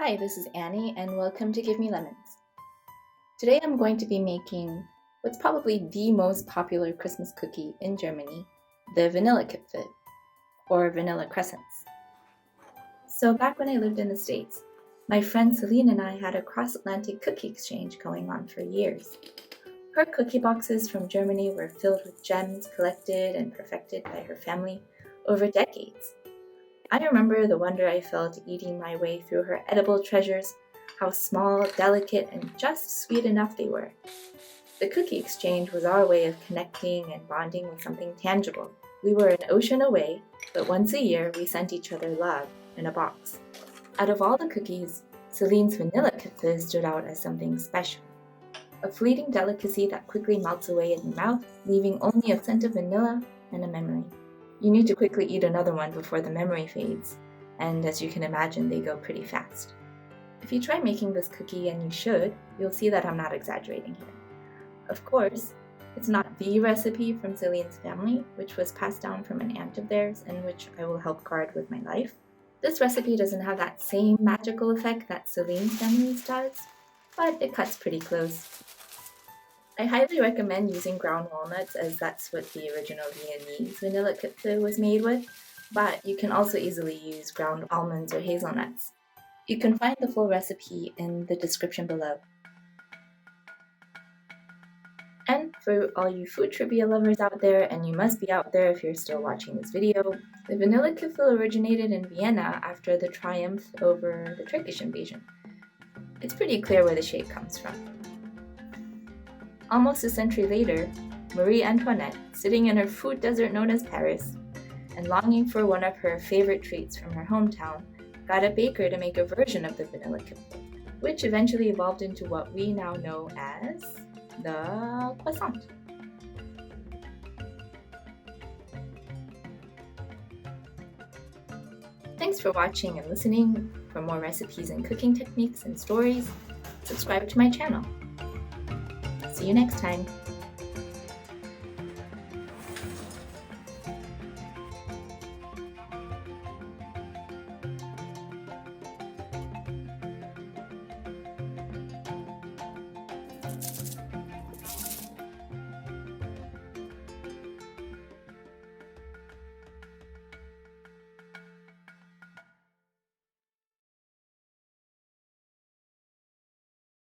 Hi, this is Annie, and welcome to Give Me Lemons. Today I'm going to be making what's probably the most popular Christmas cookie in Germany, the Vanillekipferl, or vanilla crescents. So back when I lived in the States, my friend Celine and I had a cross-Atlantic cookie exchange going on for years. Her cookie boxes from Germany were filled with gems collected and perfected by her family over decades. I remember the wonder I felt eating my way through her edible treasures, how small, delicate, and just sweet enough they were. The cookie exchange was our way of connecting and bonding with something tangible. We were an ocean away, but once a year we sent each other love in a box. Out of all the cookies, Celine's Vanillekipferl stood out as something special. A fleeting delicacy that quickly melts away in your mouth, leaving only a scent of vanilla and a memory. You need to quickly eat another one before the memory fades, and as you can imagine, they go pretty fast. If you try making this cookie, and you should, you'll see that I'm not exaggerating here. Of course, it's not the recipe from Celine's family, which was passed down from an aunt of theirs and which I will help guard with my life. This recipe doesn't have that same magical effect that Celine's family's does, but it cuts pretty close. I highly recommend using ground walnuts, as that's what the original Viennese Vanillekipferl was made with, but you can also easily use ground almonds or hazelnuts. You can find the full recipe in the description below. And for all you food trivia lovers out there, and you must be out there if you're still watching this video, the Vanillekipferl originated in Vienna after the triumph over the Turkish invasion. It's pretty clear where the shape comes from. Almost a century later, Marie Antoinette, sitting in her food desert known as Paris, and longing for one of her favorite treats from her hometown, got a baker to make a version of the Vanillekipferl, which eventually evolved into what we now know as the croissant. Thanks for watching and listening. For more recipes and cooking techniques and stories, subscribe to my channel. See you next time.